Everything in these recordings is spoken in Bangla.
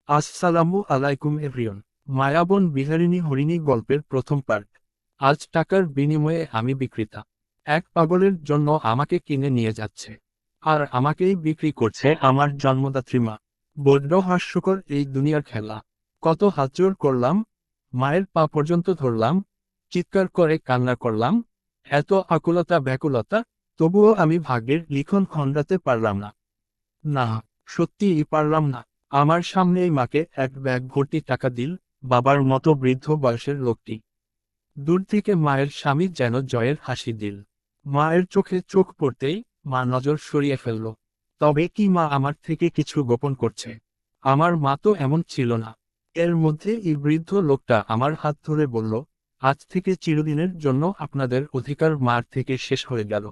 আসসালামু আলাইকুম এভরিওন। মায়াবন বিহারিণী হরিণী গল্পের প্রথম পার্ট। আজ টাকার বিনিময়ে আমি বিক্রেতা। এক পাগলের জন্য আমাকে কিনে নিয়ে যাচ্ছে, আর আমাকেই বিক্রি করছে আমার জন্মদাত্রী মা। বড্ড হাস্যকর এই দুনিয়ার খেলা। কত হাতজোড় করলাম, মায়ের পা পর্যন্ত ধরলাম, চিৎকার করে কান্না করলাম, এত আকুলতা ব্যাকুলতা, তবুও আমি ভাগ্যের লিখন খণ্ডাতে পারলাম না। না, সত্যিই পারলাম না। আমার সামনেই মাকে এক ব্যাগ ভর্তি টাকা দিল বাবার মতো বৃদ্ধ বয়সের লোকটি। দূর থেকে মায়ের স্বামী যেন জয়ের হাসি দিল। মায়ের চোখে চোখ পড়তেই মা নজর সরিয়ে ফেলল। তবে কি মা আমার থেকে কিছু গোপন করছে? আমার মা তো এমন ছিল না। এর মধ্যে এই বৃদ্ধ লোকটা আমার হাত ধরে বলল, আজ থেকে চিরদিনের জন্য আপনাদের অধিকার মার থেকে শেষ হয়ে গেল।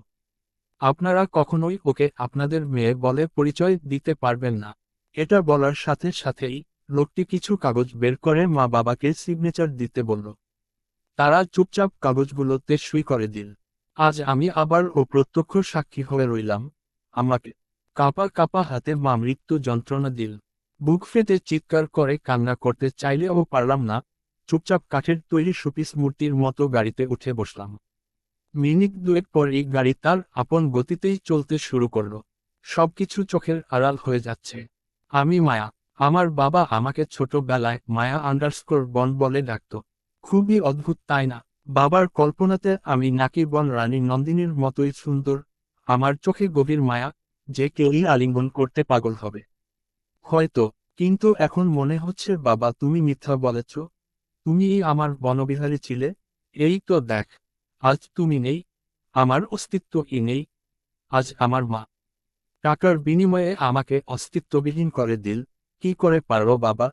আপনারা কখনোই ওকে আপনাদের মেয়ে বলে পরিচয় দিতে পারবেন না। এটা বলার সাথে সাথেই লোকটি কিছু কাগজ বের করে মা বাবাকে সিগনেচার দিতে বলল। তারা চুপচাপ কাগজগুলোতে সই করে দিল। আজ আমি আবার ও প্রত্যক্ষ সাক্ষী হয়ে রইলাম। আমাকে কাঁপা কাঁপা হাতে মা মৃত্যু যন্ত্রণা দিল। বুক ফেটে চিৎকার করে কান্না করতে চাইলেও পারলাম না। চুপচাপ কাঠের তৈরি শোপিস মূর্তির মতো গাড়িতে উঠে বসলাম। মিনিট দুয়েক পরই গাড়ি তার আপন গতিতেই চলতে শুরু করলো। সবকিছু চোখের আড়াল হয়ে যাচ্ছে। আমি মায়া। আমার বাবা আমাকে ছোটবেলায় মায়া আন্ডারস্কোর বন বলে ডাকত। খুবই অদ্ভুত, তাই না? বাবার কল্পনাতে আমি নাকি বন রানী নন্দিনীর মতোই সুন্দর। আমার চোখে গভীর মায়া, যে কেউই আলিঙ্গন করতে পাগল হবে। হয়তো। কিন্তু এখন মনে হচ্ছে বাবা তুমি মিথ্যা বলেছ। তুমিই আমার বনবিহারী ছিলে। এই তো দেখ, আজ তুমি নেই। আমার অস্তিত্বই নেই। আজ আমার মা টাকার বিনিময়ে আমাকে অস্তিত্ববিহীন করে দিল। কি করে পারো বাবা?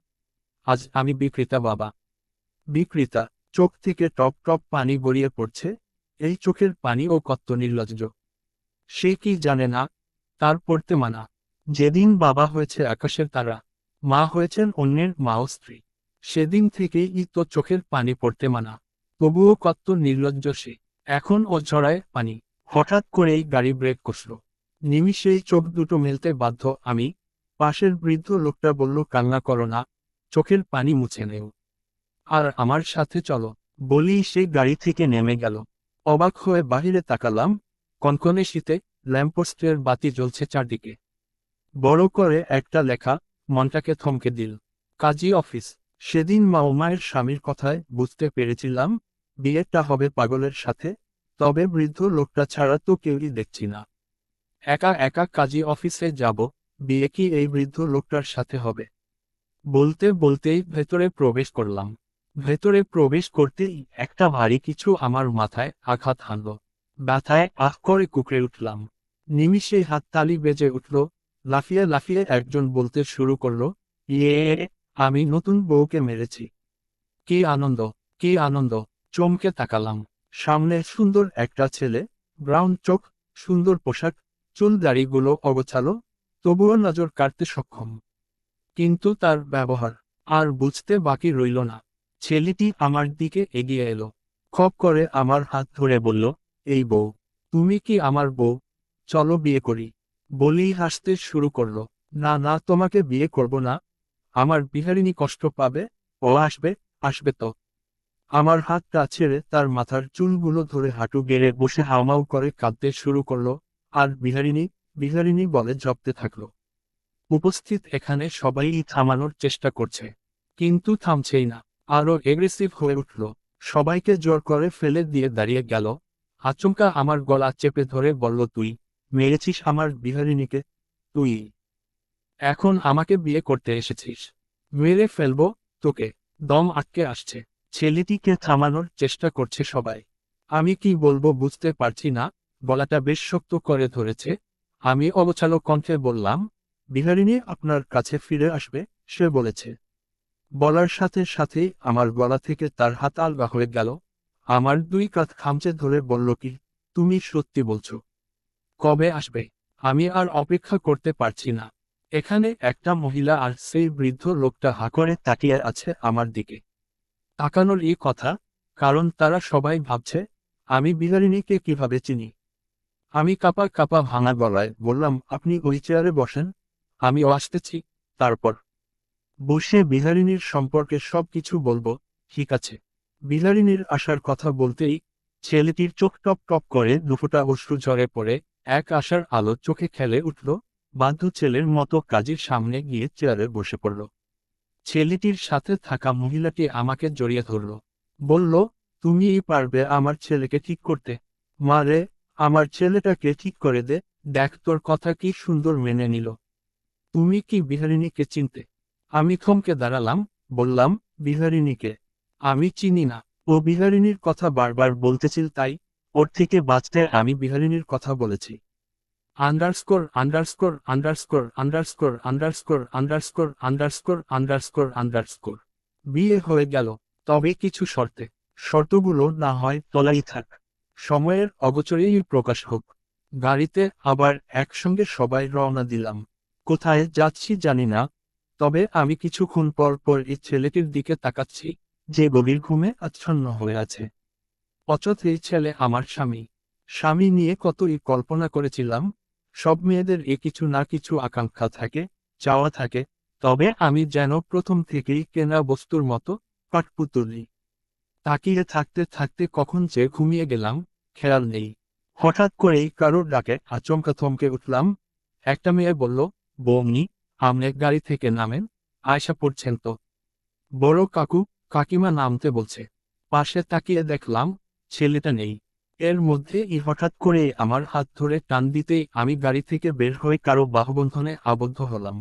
আজ আমি বিক্রেতা বাবা। বিক্রেতা। চোখ থেকে টপ টপ পানি গড়িয়ে পড়ছে। এই চোখের পানিও কত নির্লজ্জ। সে কি জানে না তার পড়তে মানা? যেদিন বাবা হয়েছে আকাশের তারা, মা হয়েছেন অন্যের মা ও স্ত্রী, সেদিন থেকেই তো চোখের পানি পড়তে মানা। তবুও কত নির্লজ্জ সে। এখন ও ঝরায় পানি। হঠাৎ করেই গাড়ি ব্রেক কষল। নিমিষেই চোখ দুটো মেলতে বাধ্য আমি। পাশের বৃদ্ধ লোকটা বলল, কান্না করো না, চোখের পানি মুছে নেও, আর আমার সাথে চলো। বলি সেই গাড়ি থেকে নেমে গেল। অবাক হয়ে বাহিরে তাকালাম। কনকনে শীতে ল্যাম্পপোস্টের বাতি জ্বলছে চারদিকে। বড় করে একটা লেখা, মনটাকে থমকে দিল। কাজী অফিস। সেদিন মা ও মায়ের স্বামীর কথায় বুঝতে পেরেছিলাম বিয়েটা হবে পাগলের সাথে। তবে বৃদ্ধ লোকটা ছাড়া তো কেউই দেখছি না। একা একা কাজী অফিসে যাব, বিয়ে কি এই বৃদ্ধ লোকটার সাথে হবে? বলতে বলতেই ভেতরে প্রবেশ করলাম। ভেতরে প্রবেশ করতেই একটা ভারী কিছু আমার মাথায় আঘাত হানল। ব্যথায় আহ করে কুঁকড়ে উঠলাম। নিমিষেই হাততালি বেজে উঠল। লাফিয়ে লাফিয়ে একজন বলতে শুরু করলো, ইয়ে, আমি নতুন বউকে মেরেছি। কি আনন্দ, কি আনন্দ! চমকে তাকালাম। সামনে সুন্দর একটা ছেলে, ব্রাউন চোখ, সুন্দর পোশাক, চুল দাড়িগুলো অগোছালো, তবুও নজর কাড়তে সক্ষম। কিন্তু তার ব্যবহার আর বুঝতে বাকি রইল না। ছেলেটি আমার দিকে এগিয়ে এলো। খপ করে আমার হাত ধরে বলল, এই বউ, তুমি কি আমার বউ? চলো বিয়ে করি। বলেই হাসতে শুরু করলো। না না, তোমাকে বিয়ে করব না। আমার বিহারিনী কষ্ট পাবে। ও আসবে, আসবে তো। আমার হাতটা ছেড়ে তার মাথার চুলগুলো ধরে হাঁটু গেড়ে বসে হাউমাউ করে কাঁদতে শুরু করলো। আর বিহারিনী, বিহারিনী বলে জপতে থাকলো। উপস্থিত এখানে সবাই থামানোর চেষ্টা করছে, কিন্তু থামছেই না। আরো এগ্রেসিভ হয়ে উঠল। সবাইকে জোর করে ফেলে দিয়ে দাঁড়িয়ে গেল। আচমকা আমার গলা চেপে ধরে বলল, তুই মেরেছিস আমার বিহারিনীকে? তুই এখন আমাকে বিয়ে করতে এসেছিস? মেরে ফেলবো তোকে। দম আটকে আসছে। ছেলেটিকে থামানোর চেষ্টা করছে সবাই। আমি কি বলবো বুঝতে পারছি না। গলাটা বেশ শক্ত করে ধরেছে। আমি অগোছালো কণ্ঠে বললাম, বিহারিনী আপনার কাছে ফিরে আসবে, সে বলেছে। বলার সাথে সাথেই আমার গলা থেকে তার হাত আলগা হয়ে গেল। আমার দুই কাঁধ খামচে ধরে বলল, কি তুমি সত্যি বলছো? কবে আসবে? আমি আর অপেক্ষা করতে পারছি না। এখানে একটা মহিলা আর সেই বৃদ্ধ লোকটা হাঁ করে তাকিয়ে আছে আমার দিকে। তাকানোর এই কথা, কারণ তারা সবাই ভাবছে আমি বিহারিনীকে কিভাবে চিনি। আমি কাপা কাপা ভাঙা গলায় বললাম, আপনি ওই চেয়ারে বসেন, আমিও আসতেছি। তারপর বসে বিহারিনীর সম্পর্কে সবকিছু বলবো। ঠিক আছে। বিহারিনীর আসার কথা বলতেই ছেলেটির চোখ টপ টপ করে দুফোঁটা অশ্রু ঝরে পড়ে এক আশার আলো চোখে খেলে উঠল। বাধ্য ছেলের মতো কাজীর সামনে গিয়ে চেয়ারে বসে পড়ল। ছেলেটির সাথে থাকা মহিলাটি আমাকে জড়িয়ে ধরল। বলল, তুমিই পারবে আমার ছেলেকে ঠিক করতে। মা রে, আমার ছেলেটাকে ঠিক করে দে। দেখ তোর কথা কি সুন্দর মেনে নিল। তুমি কি বিহারিণীকে চিনতে? আমি থমকে দাঁড়ালাম, বললাম, বিহারিণীকে আমি চিনি না। ও বিহারিণীর কথা বারবার বলতেছিল, তাই ওর থেকে বাঁচতে আমি বিহারিণীর কথা বলেছি। Underscore underscore underscore underscore underscore underscore underscore underscore underscore. বিয়ে হয়ে গেল, তবে কিছু শর্তে। শর্তগুলো না হয় তলাই থাক, সময়ের অগোচরেই প্রকাশ হোক। গাড়িতে আবার একসঙ্গে সবাই রওনা দিলাম। কোথায় যাচ্ছি জানি না, তবে আমি কিছুক্ষণ পর পর এই ছেলেটির দিকে তাকাচ্ছি, যে গভীর ঘুমে আচ্ছন্ন হয়ে আছে। অচথ এই ছেলে আমার স্বামী। স্বামী নিয়ে কতই কল্পনা করেছিলাম। সব মেয়েদের কিছু না কিছু আকাঙ্ক্ষা থাকে, চাওয়া থাকে, তবে আমি যেন প্রথম থেকেই কেনা বস্তুর মতো কাঠপুতলি। তাকিয়ে থাকতে থাকতে কখন যে ঘুমিয়ে গেলাম খেয়াল নেই। হঠাৎ করেই কারোর ডাকে আচমকা থমকে উঠলাম। একটা মেয়ে বলল, বৌমনি, আপনি গাড়ি থেকে নামেন, আয়সা পড়ছেন তো। বড় কাকু কাকিমা নামতে বলছে। পাশে তাকিয়ে দেখলাম ছেলেটা নেই। এর মধ্যে হঠাৎ করে আমার হাত ধরে টান দিতেই আমি গাড়ি থেকে বের হয়ে কারো বাহুবন্ধনে আবদ্ধ হলাম।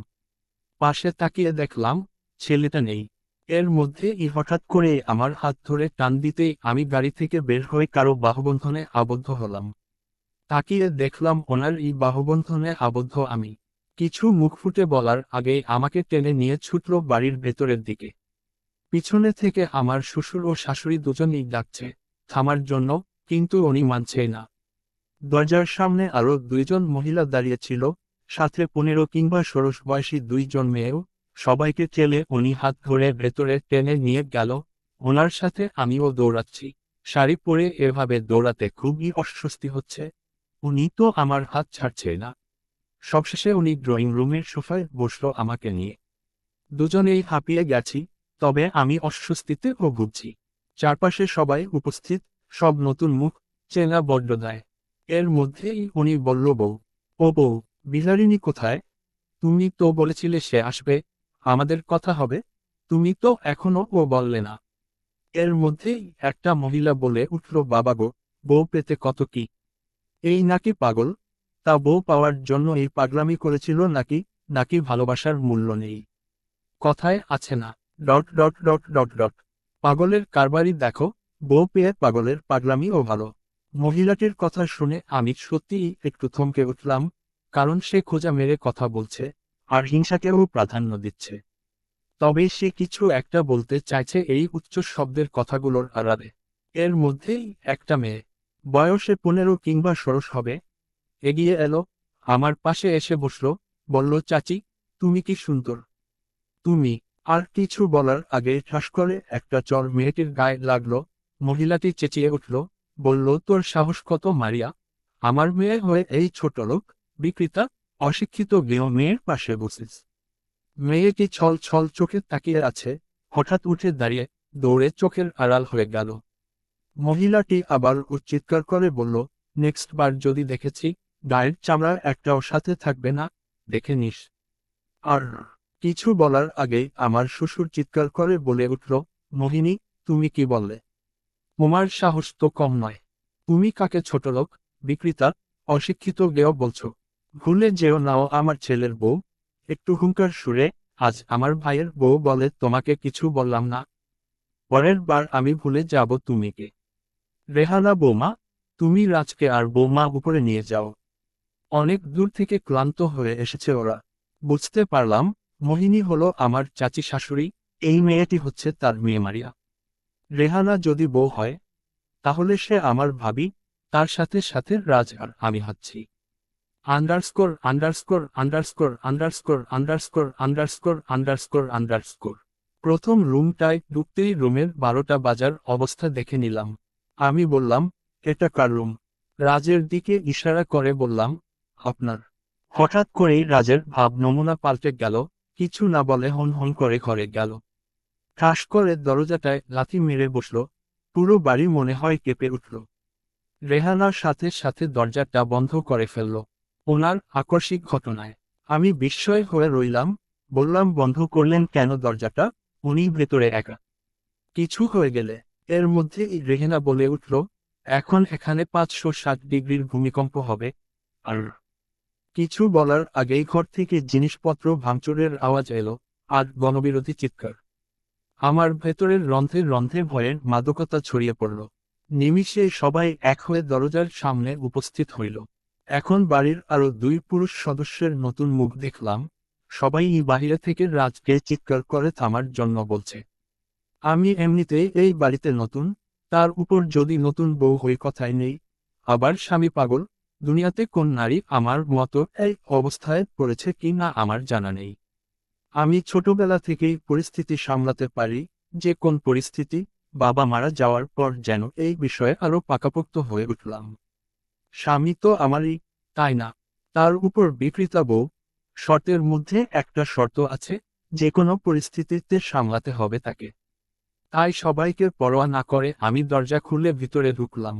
পাশে তাকিয়ে দেখলাম ছেলেটা নেই। এর মধ্যে হঠাৎ করে আমার হাত ধরে টান দিতেই আমি গাড়ি থেকে বের হয়ে কারো বাহুবন্ধনে আবদ্ধ হলাম। তাকিয়ে দেখলাম ওনার বাহুবন্ধনে আবদ্ধ আমি। কিছু মুখ ফুটে বলার আগেই আমাকে টেনে নিয়ে ছুটল বাড়ির ভেতরের দিকে। পিছনে থেকে আমার শ্বশুর ও শাশুড়ি দুজনেই ডাকছে থামার জন্য, কিন্তু উনি মানছেই না। দরজার সামনে আরো দুইজন মহিলা দাঁড়িয়ে ছিল, সাথে 15 কিংবা 16 বয়সী দুইজন মেয়েও। সবাইকে ঠেলে উনি হাত ধরে ভেতরে টেনে নিয়ে গেল। ওনার সাথে আমিও দৌড়াচ্ছি। শাড়ি পরে এভাবে দৌড়াতে খুবই অস্বস্তি হচ্ছে। উনি তো আমার হাত ছাড়ছে না। সবশেষে উনি ড্রয়িং রুমের সোফায় বসলো আমাকে নিয়ে। দুজনেই হাঁপিয়ে গেছি, তবে আমি অস্বস্তিতে ও ভুগছি। চারপাশে সবাই উপস্থিত, সব নতুন মুখ, চেনা বড্ড দায়। এর মধ্যেই উনি বলল, বউ, ও বউ, বিলারিনী কোথায়? তুমি তো বলেছিলে সে আসবে, আমাদের কথা হবে। তুমি তো এখনো ও বললে না। এর মধ্যেই একটা মহিলা বলে উঠল, বাবা গো, বউ পেতে কত কি। এই নাকি পাগল? তা বউ পাওয়ার জন্য এই পাগলামি করেছিল নাকি? নাকি ভালোবাসার মূল্য নেই? কথায় আছে না, dot dot dot dot dot. পাগলের কারবারই দেখো, বউ পেয়ে পাগলের পাগলামিও ভালো। মহিলাটির কথা শুনে আমি সত্যিই একটু থমকে উঠলাম, কারণ সে খোঁজা মেরে কথা বলছে, আর হিংসাকেও প্রাধান্য দিচ্ছে। তবে সে কিছু একটা বলতে চাইছে এই উচ্চ শব্দের কথাগুলোর আড়ালে। এর মধ্যেই একটা মেয়ে, বয়সে 15 কিংবা 16 হবে, এগিয়ে এলো, আমার পাশে এসে বসলো, বলল, চাচি, তুমি কি সুন্দর। তুমি। আর কিছু বলার আগে ঠাস করে একটা চর মেয়েটির গায়ে লাগলো। মহিলাটি চেঁচিয়ে উঠল, বলল, তোর সাহস কত মারিয়া, আমার মেয়ে হয়ে এই ছোট লোক, বিক্রেতা, অশিক্ষিত গৃহ মেয়ের পাশে বসিস। মেয়েটি ছল ছল চোখে তাকিয়ে আছে, হঠাৎ উঠে দাঁড়িয়ে দৌড়ে চোখের আড়াল হয়ে গেল। মহিলাটি আবার চিৎকার করে বলল, নেক্সট বার যদি দেখেছি, গায়ের চামড়া একটাও সাথে থাকবে না, দেখে নিস। আর কিছু বলার আগেই আমার শ্বশুর চিৎকার করে বলে উঠল, মোহিনী, তুমি কি বললে? তোমার সাহস তো কম নয়। তুমি কাকে ছোটলোক, বিক্রেতা, অশিক্ষিত গেও বলছো? ভুলে যেও নাও আমার ছেলের বউ। একটু হুঙ্কার সুরে, আজ আমার ভাইয়ের বউ বলে তোমাকে কিছু বললাম না, পরের বার আমি ভুলে যাব তুমি কে। রেহানা বৌমা, তুমি রাজকে আর বৌমা উপরে নিয়ে যাও। অনেক দূর থেকে ক্লান্ত হয়ে এসেছে ওরা। বুঝতে পারলাম মোহিনী হলো আমার চাচি শাশুড়ি, এই মেয়েটি হচ্ছে তার মেয়ে মারিয়া। রেহানা যদি বউ হয়, তাহলে সে আমার ভাবি, তার সাথে সাথে রাজ আর আমি হচ্ছি। Underscore underscore underscore underscore underscore underscore underscore underscore. প্রথম রুমটায় ঢুকতেই রুমের 12টা বাজার অবস্থা দেখে নিলাম। আমি বললাম, এটা কার রুম? রাজের দিকে ইশারা করে বললাম, আপনার। হঠাৎ করেই রাজের ভাব নমুনা পাল্টে গেল, কিছু না বলে হন হন করে ঘরে গেল। ঠাস করে দরজাটায় লাথি মেরে বসল। পুরো বাড়ি মনে হয় কেঁপে উঠল। রেহানার সাথে সাথে দরজাটা বন্ধ করে ফেলল। ওনার আকস্মিক ঘটনায় আমি বিস্ময় হয়ে রইলাম। বললাম, বন্ধ করলেন কেন দরজাটা? উনি ভেতরে একা। কিছু হয়ে গেলে? এর মধ্যেই রেহেনা বলে উঠল, এখন এখানে 560 ডিগ্রির ভূমিকম্প হবে। আর কিছু বলার আগেই ঘর থেকে জিনিসপত্র ভাঙচুরের আওয়াজ এলো, আর গণবিরোধী চিৎকার। আমার ভেতরের রন্ধ্রে রন্ধ্রে ভয়ের মাদকতা ছড়িয়ে পড়ল। নিমিষে সবাই এক হয়ে দরজার সামনে উপস্থিত হইল। এখন বাড়ির আরো 2 পুরুষ সদস্যের নতুন মুখ দেখলাম। সবাই বাহিরে থেকে রাজকে চিৎকার করে থামার জন্য বলছে। আমি এমনিতেই এই বাড়িতে নতুন, তার উপর যদি নতুন বউ হয়ে কথাই নেই। আবার স্বামী পাগল। দুনিয়াতে কোন নারী আমার মতো এই অবস্থায় পড়েছে কি না আমার জানা নেই। আমি ছোটবেলা থেকেই পরিস্থিতি সামলাতে পারি, যে কোন পরিস্থিতি। বাবা মারা যাওয়ার পর যেন এই বিষয়ে আরো পাকাপোক্ত হয়ে উঠলাম। স্বামী তো আমারই, তাই না? তার উপর বিকৃতা বউ। শর্তের মধ্যে একটা শর্ত আছে, যে কোনো পরিস্থিতিতে সামলাতে হবে তাকে। তাই সবাইকে পরোয়া না করে আমি দরজা খুলে ভিতরে ঢুকলাম।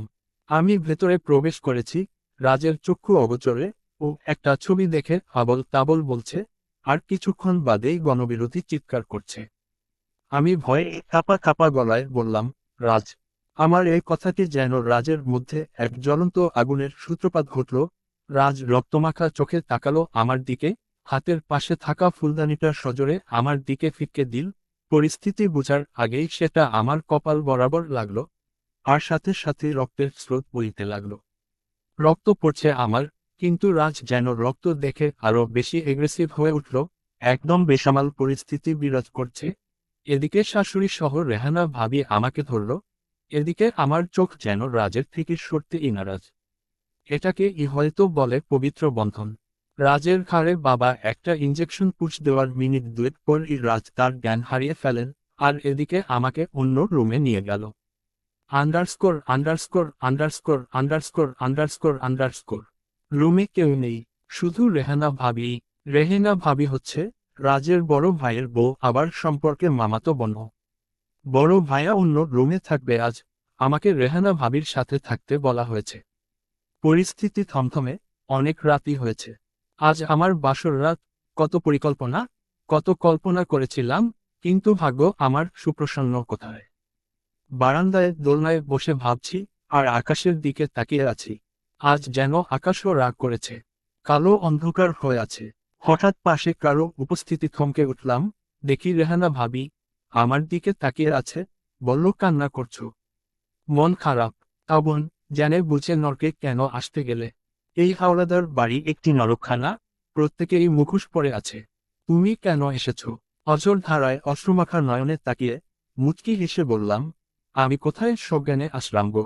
আমি ভেতরে প্রবেশ করেছি। রাজের চক্ষু অগোচরে ও একটা ছবি দেখে আবল তাবল বলছে, আর কিছুক্ষণ বাদেই গণবিরোধী চিৎকার করছে। আমি ভয়ে কাঁপা কাঁপা গলায় বললাম, রাজ। আমার এই কথাটি যেন রাজের মধ্যে এক জ্বলন্ত আগুনের সূত্রপাত ঘটল। রাজ রক্তমাখা চোখে তাকালো আমার দিকে, হাতের পাশে থাকা ফুলদানিটা সজোরে আমার দিকে ফিক্কে দিল। পরিস্থিতি বোঝার আগেই সেটা আমার কপাল বরাবর লাগলো, আর সাথে সাথে রক্তের স্রোত বইতে লাগলো। রক্ত পড়ছে আমার, কিন্তু রাজ যেন রক্ত দেখে আরো বেশি এগ্রেসিভ হয়ে উঠল। একদম বেসামাল পরিস্থিতি বিরাজ করছে। এদিকে শাশুড়ি সহ রেহানা ভাবি আমাকে ধরল। এদিকে আমার চোখ যেন রাজের থেকে সরতে নারাজ। এটাকে হয়তো বলে পবিত্র বন্ধন। রাজের ঘাড়ে বাবা একটা ইঞ্জেকশন পুশ দেওয়ার মিনিট দুয়েক পরই রাজ তার জ্ঞান হারিয়ে ফেলেন। আর এদিকে আমাকে অন্য রুমে নিয়ে গেল। Underscore underscore underscore underscore underscore underscore. রুমে কেউ নেই, শুধু রেহানা ভাবি। রেহেনা ভাবি হচ্ছে রাজের বড় ভাইয়ের বউ, আবার সম্পর্কে মামাতো বোন। বড় ভাইয়া অন্য রুমে থাকবে আজ। আমাকে রেহানা ভাবির সাথে থাকতে বলা হয়েছে। পরিস্থিতি থমথমে। অনেক রাতই হয়েছে। আজ আমার বাসর রাত। কত পরিকল্পনা, কত কল্পনা করেছিলাম, কিন্তু ভাগ্য আমার সুপ্রসন্ন কোথায়। বারান্দায় দোলনায় বসে ভাবছি, আর আকাশের দিকে তাকিয়ে আছি। আজ যেন আকাশও রাগ করেছে। কালো অন্ধকার হয়ে আছে। হঠাৎ পাশে কারো উপস্থিতি থমকে উঠলাম। দেখি রেহানা ভাবি আমার দিকে তাকিয়ে আছে। বলল, কান্না করছো? মন খারাপ? তা বোন, জেনে বুঝে নরকে কেন আসতে গেলে? এই হাওলাদার বাড়ি একটি নরকখানা। প্রত্যেকেই মুখোশ পরে আছে। তুমি কেন এসেছো? অঝোর ধারায় অশ্রুমাখা নয়নে তাকিয়ে মুচকি হেসে বললাম, আমি কোথায় সজ্ঞানে আসলাম গো।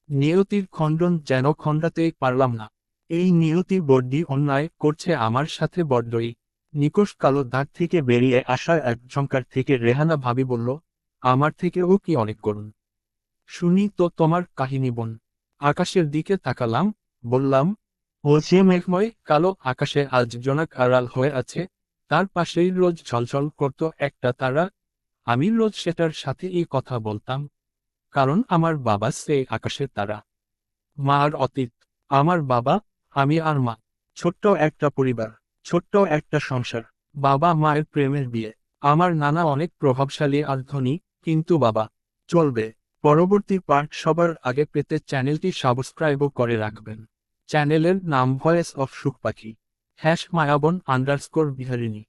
নিয়তির খণ্ডন যেন খণ্ডাতেই পারলাম না। এই নিয়তি বড্ডি অন্যায় করছে আমার সাথে বড্ডই। নিকষ কালো দাগ থেকে বেরিয়ে আসা এক ঝংকার থেকে রেহানা ভাবি বলল, আমার থেকেও কি অনেক করুন। শুনি তো তোমার কাহিনী বোন। আকাশের দিকে তাকালাম। বললাম, ও যে মেঘময় কালো আকাশে আজ জোনাক আড়াল হয়ে আছে, তার পাশেই রোজ ঝলঝল করত একটা তারা। আমি রোজ সেটার সাথে এই কথা বলতাম, কারণ আমার বাবা সেই আকাশের তারা। মা আর অতীত। আমার বাবা, আমি আর মা। ছোট্ট একটা পরিবার, ছোট্ট একটা সংসার। বাবা মায়ের প্রেমের বিয়ে। আমার নানা অনেক প্রভাবশালী আর ধনী, কিন্তু বাবা। চলবে। পরবর্তী পার্ট সবার আগে পেতে চ্যানেলটি সাবস্ক্রাইবও করে রাখবেন। চ্যানেলের নাম ভয়েস অফ সুখ পাখি। # মায়াবন _ বিহারিণী।